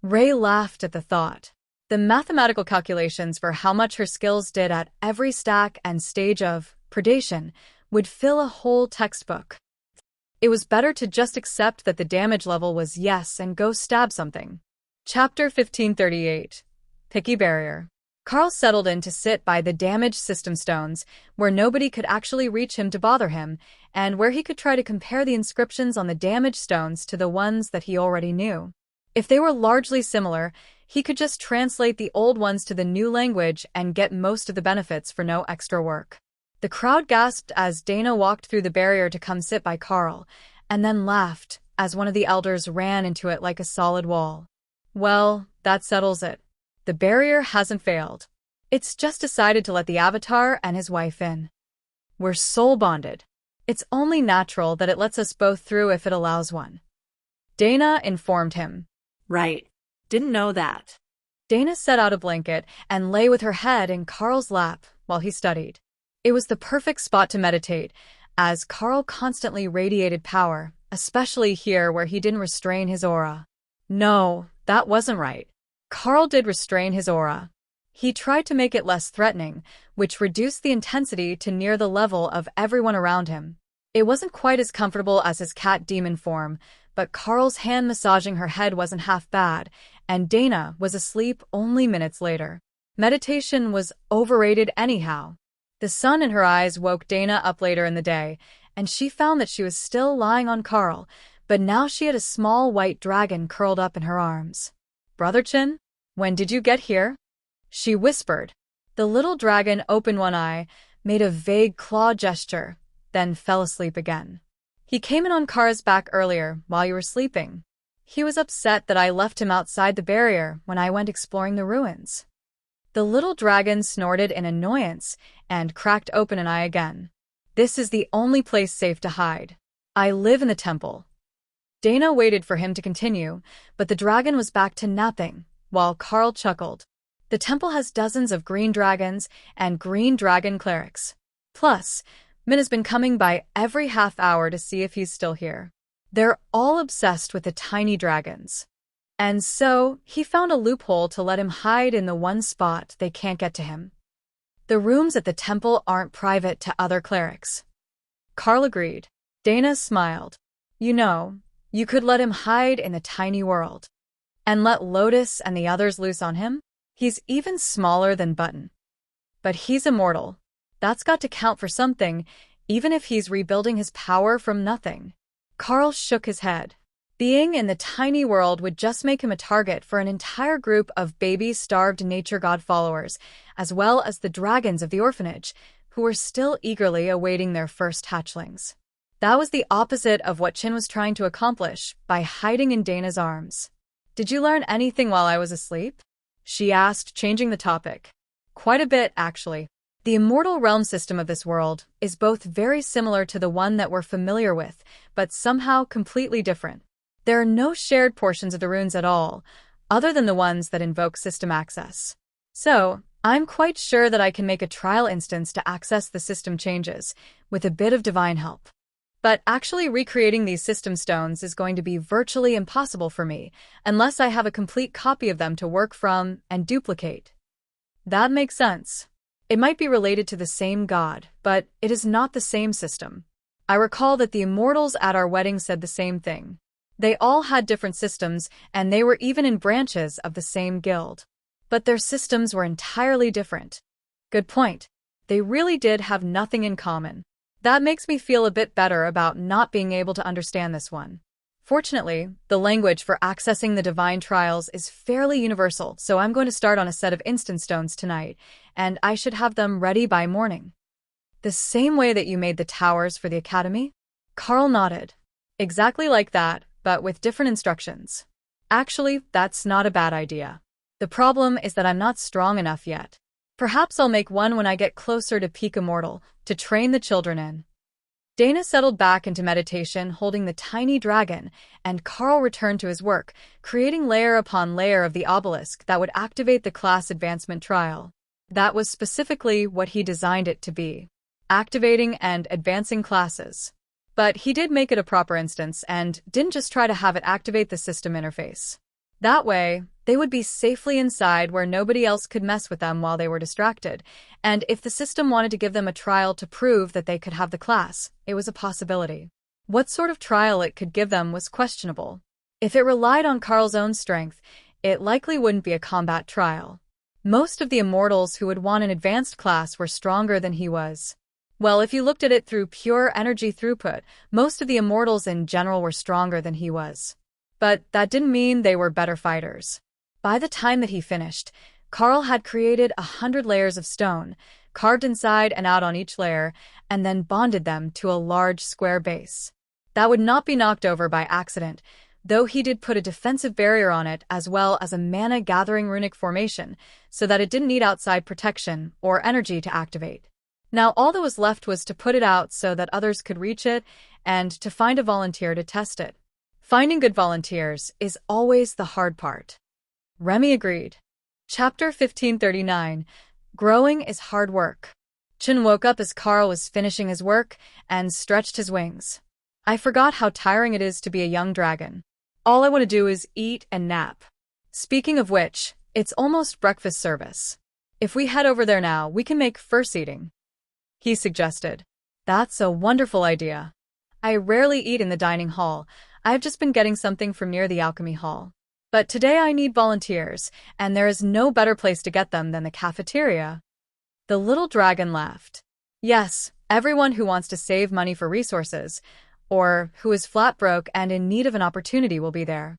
Ray laughed at the thought. The mathematical calculations for how much her skills did at every stack and stage of predation would fill a whole textbook. It was better to just accept that the damage level was yes and go stab something. Chapter 1538. Picky Barrier. Carl settled in to sit by the damaged system stones, where nobody could actually reach him to bother him, and where he could try to compare the inscriptions on the damaged stones to the ones that he already knew. If they were largely similar, he could just translate the old ones to the new language and get most of the benefits for no extra work. The crowd gasped as Dana walked through the barrier to come sit by Carl, and then laughed as one of the elders ran into it like a solid wall. Well, that settles it. The barrier hasn't failed. It's just decided to let the Avatar and his wife in. We're soul bonded. It's only natural that it lets us both through if it allows one. Dana informed him. Right. Didn't know that. Dana set out a blanket and lay with her head in Carl's lap while he studied. It was the perfect spot to meditate, as Carl constantly radiated power, especially here where he didn't restrain his aura. No, that wasn't right. Carl did restrain his aura. He tried to make it less threatening, which reduced the intensity to near the level of everyone around him. It wasn't quite as comfortable as his cat demon form, but Carl's hand massaging her head wasn't half bad, and Dana was asleep only minutes later. Meditation was overrated anyhow. The sun in her eyes woke Dana up later in the day, and she found that she was still lying on Carl, but now she had a small white dragon curled up in her arms. Brother Chin, when did you get here? She whispered. The little dragon opened one eye, made a vague claw gesture, then fell asleep again. He came in on Kara's back earlier while you were sleeping. He was upset that I left him outside the barrier when I went exploring the ruins. The little dragon snorted in annoyance and cracked open an eye again. This is the only place safe to hide. I live in the temple. Dana waited for him to continue, but the dragon was back to napping, while Carl chuckled. The temple has dozens of green dragons and green dragon clerics. Plus, Min has been coming by every half hour to see if he's still here. They're all obsessed with the tiny dragons. And so, he found a loophole to let him hide in the one spot they can't get to him. The rooms at the temple aren't private to other clerics. Carl agreed. Dana smiled. You know, you could let him hide in the tiny world. And let Lotus and the others loose on him? He's even smaller than Button. But he's immortal. That's got to count for something, even if he's rebuilding his power from nothing. Carl shook his head. Being in the tiny world would just make him a target for an entire group of baby-starved nature god followers, as well as the dragons of the orphanage, who were still eagerly awaiting their first hatchlings. That was the opposite of what Chin was trying to accomplish by hiding in Dana's arms. Did you learn anything while I was asleep? She asked, changing the topic. Quite a bit, actually. The immortal realm system of this world is both very similar to the one that we're familiar with, but somehow completely different. There are no shared portions of the runes at all, other than the ones that invoke system access. So, I'm quite sure that I can make a trial instance to access the system changes, with a bit of divine help. But actually recreating these system stones is going to be virtually impossible for me, unless I have a complete copy of them to work from and duplicate. That makes sense. It might be related to the same god, but it is not the same system. I recall that the immortals at our wedding said the same thing. They all had different systems, and they were even in branches of the same guild. But their systems were entirely different. Good point. They really did have nothing in common. That makes me feel a bit better about not being able to understand this one. Fortunately, the language for accessing the divine trials is fairly universal, so I'm going to start on a set of instant stones tonight, and I should have them ready by morning. The same way that you made the towers for the academy? Carl nodded. Exactly like that, but with different instructions. Actually, that's not a bad idea. The problem is that I'm not strong enough yet. Perhaps I'll make one when I get closer to peak immortal, to train the children in. Dana settled back into meditation holding the tiny dragon, and Carl returned to his work, creating layer upon layer of the obelisk that would activate the class advancement trial. That was specifically what he designed it to be. Activating and advancing classes. But he did make it a proper instance and didn't just try to have it activate the system interface. That way, they would be safely inside where nobody else could mess with them while they were distracted, and if the system wanted to give them a trial to prove that they could have the class, it was a possibility. What sort of trial it could give them was questionable. If it relied on Carl's own strength, it likely wouldn't be a combat trial. Most of the immortals who would want an advanced class were stronger than he was. Well, if you looked at it through pure energy throughput, most of the immortals in general were stronger than he was. But that didn't mean they were better fighters. By the time that he finished, Carl had created 100 layers of stone, carved inside and out on each layer, and then bonded them to a large square base. That would not be knocked over by accident, though he did put a defensive barrier on it as well as a mana-gathering runic formation, so that it didn't need outside protection or energy to activate. Now all that was left was to put it out so that others could reach it, and to find a volunteer to test it. Finding good volunteers is always the hard part. Remy agreed. Chapter 1539. Growing is hard work. Chin woke up as Carl was finishing his work and stretched his wings. I forgot how tiring it is to be a young dragon. All I want to do is eat and nap. Speaking of which, it's almost breakfast service. If we head over there now, we can make first eating. He suggested. That's a wonderful idea. I rarely eat in the dining hall. I've just been getting something from near the alchemy hall. But today I need volunteers, and there is no better place to get them than the cafeteria. The little dragon laughed. Yes, everyone who wants to save money for resources, or who is flat broke and in need of an opportunity will be there.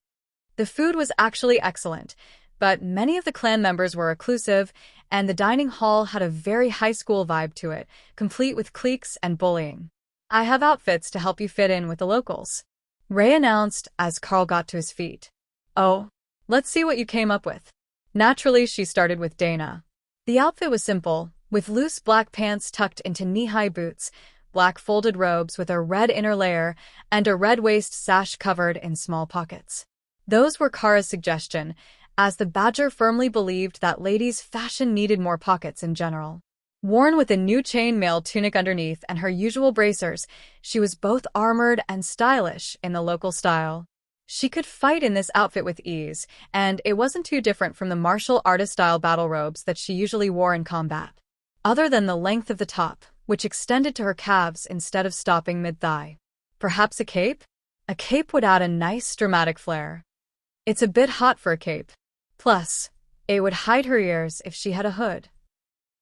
The food was actually excellent, but many of the clan members were reclusive, and the dining hall had a very high school vibe to it, complete with cliques and bullying. I have outfits to help you fit in with the locals, Ray announced as Carl got to his feet. Oh, let's see what you came up with. Naturally, she started with Dana. The outfit was simple, with loose black pants tucked into knee-high boots, black folded robes with a red inner layer, and a red waist sash covered in small pockets. Those were Kara's suggestion, as the Badger firmly believed that ladies' fashion needed more pockets in general. Worn with a new chainmail tunic underneath and her usual bracers, she was both armored and stylish in the local style. She could fight in this outfit with ease, and it wasn't too different from the martial artist-style battle robes that she usually wore in combat. Other than the length of the top, which extended to her calves instead of stopping mid-thigh. Perhaps a cape? A cape would add a nice dramatic flair. It's a bit hot for a cape. Plus, it would hide her ears if she had a hood.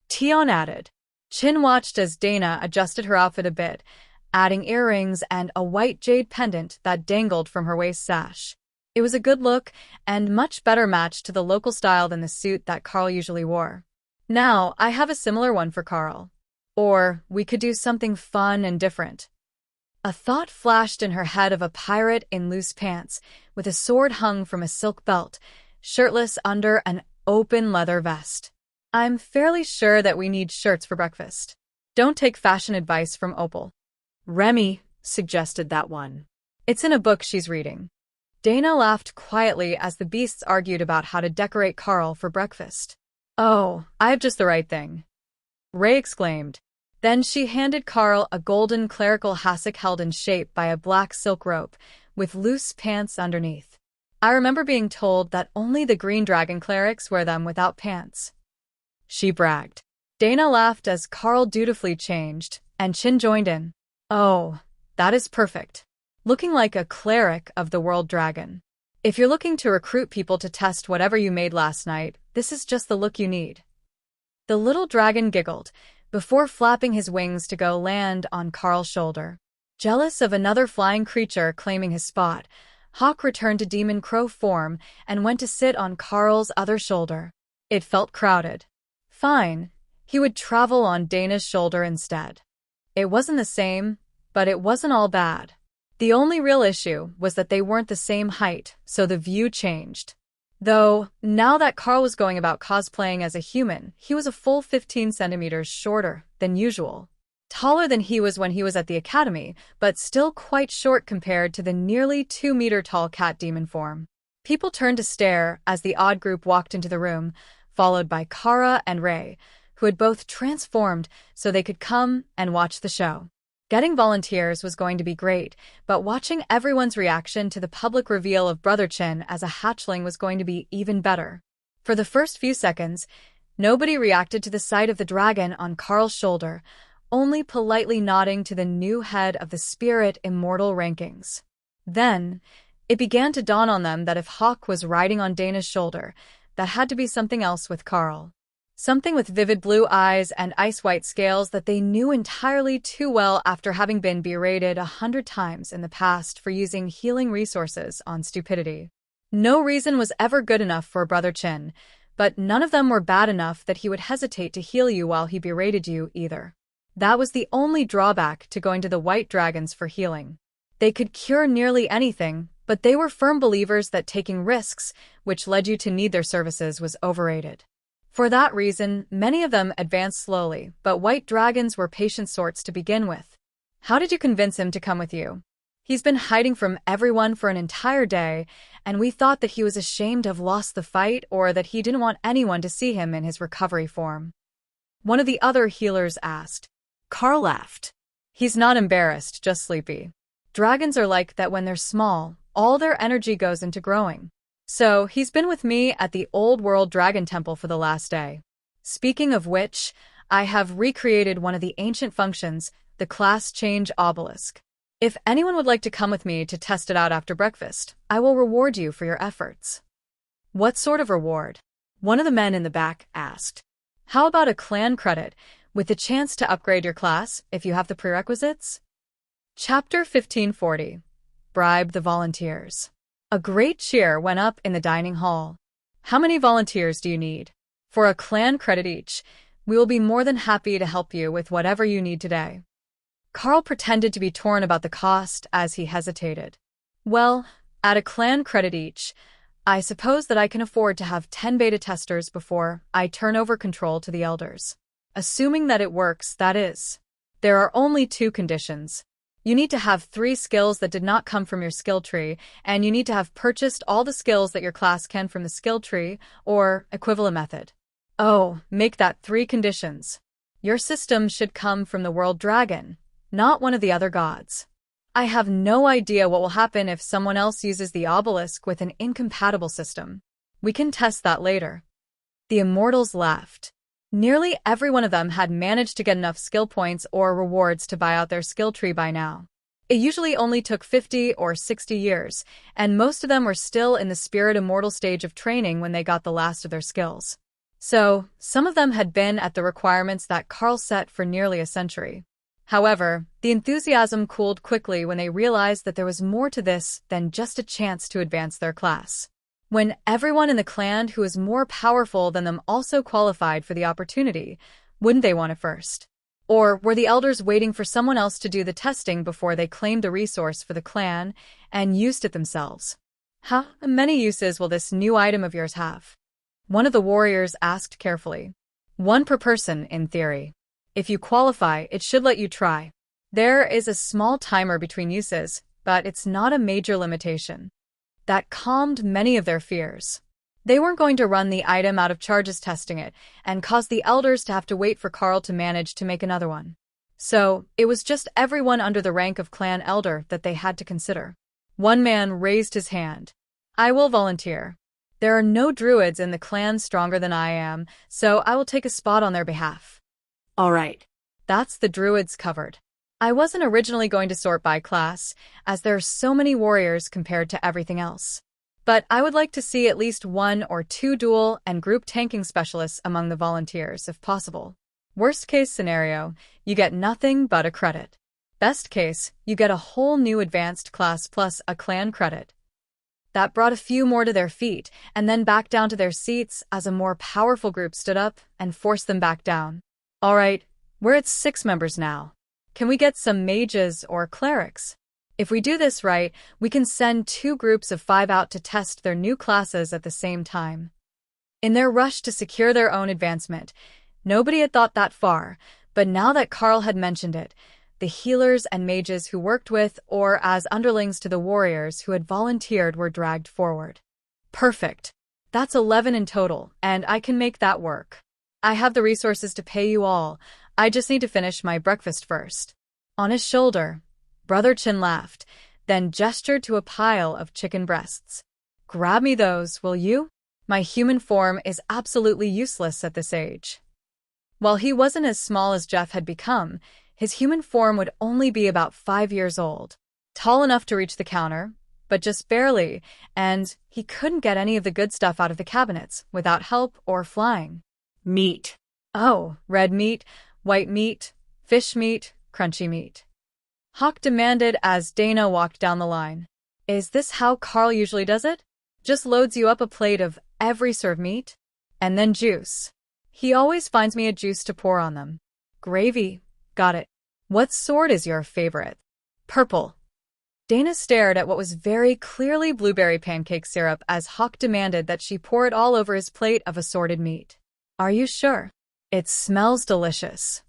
Tion added. Chin watched as Dana adjusted her outfit a bit, adding earrings and a white jade pendant that dangled from her waist sash. It was a good look and much better match to the local style than the suit that Carl usually wore. Now, I have a similar one for Carl. Or we could do something fun and different. A thought flashed in her head of a pirate in loose pants, with a sword hung from a silk belt, shirtless under an open leather vest. I'm fairly sure that we need shirts for breakfast. Don't take fashion advice from Opal. Remy suggested that one. It's in a book she's reading. Dana laughed quietly as the beasts argued about how to decorate Carl for breakfast. Oh, I have just the right thing, Ray exclaimed. Then she handed Carl a golden clerical hassock held in shape by a black silk rope, with loose pants underneath. I remember being told that only the green dragon clerics wear them without pants, she bragged. Dana laughed as Carl dutifully changed, and Chin joined in. Oh, that is perfect. Looking like a cleric of the world dragon. If you're looking to recruit people to test whatever you made last night, this is just the look you need. The little dragon giggled, before flapping his wings to go land on Carl's shoulder. Jealous of another flying creature claiming his spot, Hawk returned to demon crow form and went to sit on Carl's other shoulder. It felt crowded. Fine, he would travel on Dana's shoulder instead. It wasn't the same, but it wasn't all bad. The only real issue was that they weren't the same height, so the view changed. Though, now that Carl was going about cosplaying as a human, he was a full 15 centimeters shorter than usual. Taller than he was when he was at the academy, but still quite short compared to the nearly 2-meter-tall cat demon form. People turned to stare as the odd group walked into the room, followed by Kara and Ray, who had both transformed so they could come and watch the show. Getting volunteers was going to be great, but watching everyone's reaction to the public reveal of Brother Chin as a hatchling was going to be even better. For the first few seconds, nobody reacted to the sight of the dragon on Carl's shoulder, only politely nodding to the new head of the Spirit Immortal rankings. Then, it began to dawn on them that if Hawk was riding on Dana's shoulder, that had to be something else with Carl. Something with vivid blue eyes and ice-white scales that they knew entirely too well after having been berated 100 times in the past for using healing resources on stupidity. No reason was ever good enough for Brother Chin, but none of them were bad enough that he would hesitate to heal you while he berated you either. That was the only drawback to going to the White Dragons for healing. They could cure nearly anything, but they were firm believers that taking risks, which led you to need their services, was overrated. For that reason, many of them advanced slowly, but White Dragons were patient sorts to begin with. How did you convince him to come with you? He's been hiding from everyone for an entire day, and we thought that he was ashamed to have lost the fight or that he didn't want anyone to see him in his recovery form. One of the other healers asked. Carl laughed. He's not embarrassed, just sleepy. Dragons are like that when they're small, all their energy goes into growing. So, he's been with me at the Old World Dragon Temple for the last day. Speaking of which, I have recreated one of the ancient functions, the class change obelisk. If anyone would like to come with me to test it out after breakfast, I will reward you for your efforts. What sort of reward? One of the men in the back asked. How about a clan credit, with the chance to upgrade your class if you have the prerequisites? Chapter 1540. Bribe the volunteers. A great cheer went up in the dining hall. How many volunteers do you need? For a clan credit each, we will be more than happy to help you with whatever you need today. Carl pretended to be torn about the cost as he hesitated. Well, at a clan credit each, I suppose that I can afford to have 10 beta testers before I turn over control to the elders. Assuming that it works, that is. There are only 2 conditions. You need to have 3 skills that did not come from your skill tree, and you need to have purchased all the skills that your class can from the skill tree, or equivalent method. Oh, make that 3 conditions. Your system should come from the World Dragon, not one of the other gods. I have no idea what will happen if someone else uses the obelisk with an incompatible system. We can test that later. The immortals laughed. Nearly every one of them had managed to get enough skill points or rewards to buy out their skill tree by now. It usually only took 50 or 60 years, and most of them were still in the Spirit Immortal stage of training when they got the last of their skills. So, some of them had been at the requirements that Carl set for nearly a century. However, the enthusiasm cooled quickly when they realized that there was more to this than just a chance to advance their class. When everyone in the clan who was more powerful than them also qualified for the opportunity, wouldn't they want it first? Or were the elders waiting for someone else to do the testing before they claimed the resource for the clan and used it themselves? How many uses will this new item of yours have? One of the warriors asked carefully. 1 per person, in theory. If you qualify, it should let you try. There is a small timer between uses, but it's not a major limitation. That calmed many of their fears. They weren't going to run the item out of charges testing it and cause the elders to have to wait for Carl to manage to make another one. So, it was just everyone under the rank of clan elder that they had to consider. One man raised his hand. I will volunteer. There are no druids in the clan stronger than I am, so I will take a spot on their behalf. All right. That's the druids covered. I wasn't originally going to sort by class, as there are so many warriors compared to everything else. But I would like to see at least 1 or 2 dual and group tanking specialists among the volunteers, if possible. Worst case scenario, you get nothing but a credit. Best case, you get a whole new advanced class plus a clan credit. That brought a few more to their feet, and then back down to their seats as a more powerful group stood up and forced them back down. All right, we're at 6 members now. Can we get some mages or clerics? If we do this right, we can send 2 groups of 5 out to test their new classes at the same time. In their rush to secure their own advancement, nobody had thought that far, but now that Carl had mentioned it, the healers and mages who worked with or as underlings to the warriors who had volunteered were dragged forward. Perfect. That's 11 in total, and I can make that work. I have the resources to pay you all. I just need to finish my breakfast first. On his shoulder, Brother Chin laughed, then gestured to a pile of chicken breasts. Grab me those, will you? My human form is absolutely useless at this age. While he wasn't as small as Jeff had become, his human form would only be about 5 years old. Tall enough to reach the counter, but just barely, and he couldn't get any of the good stuff out of the cabinets without help or flying. Meat. Oh, red meat, white meat, fish meat, crunchy meat. Hawk demanded as Dana walked down the line. Is this how Carl usually does it? Just loads you up a plate of every served meat? And then juice. He always finds me a juice to pour on them. Gravy. Got it. What sort is your favorite? Purple. Dana stared at what was very clearly blueberry pancake syrup as Hawk demanded that she pour it all over his plate of assorted meat. Are you sure? It smells delicious.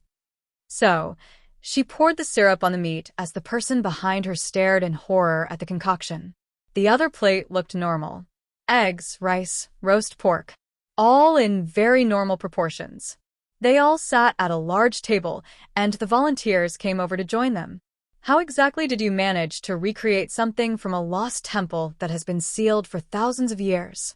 So, she poured the syrup on the meat as the person behind her stared in horror at the concoction. The other plate looked normal. Eggs, rice, roast pork. All in very normal proportions. They all sat at a large table, and the volunteers came over to join them. How exactly did you manage to recreate something from a lost temple that has been sealed for thousands of years?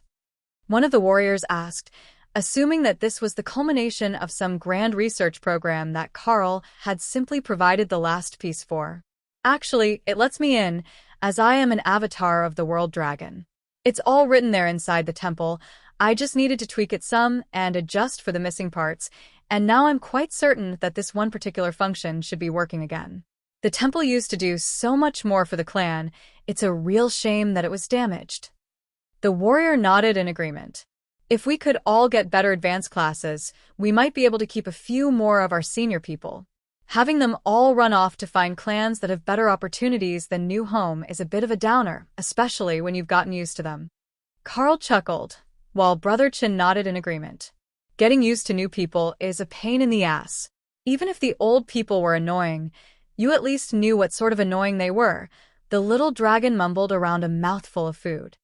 One of the warriors asked, assuming that this was the culmination of some grand research program that Carl had simply provided the last piece for. Actually, it lets me in, as I am an avatar of the world dragon. It's all written there inside the temple. I just needed to tweak it some and adjust for the missing parts, and now I'm quite certain that this one particular function should be working again. The temple used to do so much more for the clan, it's a real shame that it was damaged. The warrior nodded in agreement. If we could all get better advanced classes, we might be able to keep a few more of our senior people. Having them all run off to find clans that have better opportunities than new home is a bit of a downer, especially when you've gotten used to them. Carl chuckled, while Brother Chin nodded in agreement. Getting used to new people is a pain in the ass. Even if the old people were annoying, you at least knew what sort of annoying they were. The little dragon mumbled around a mouthful of food.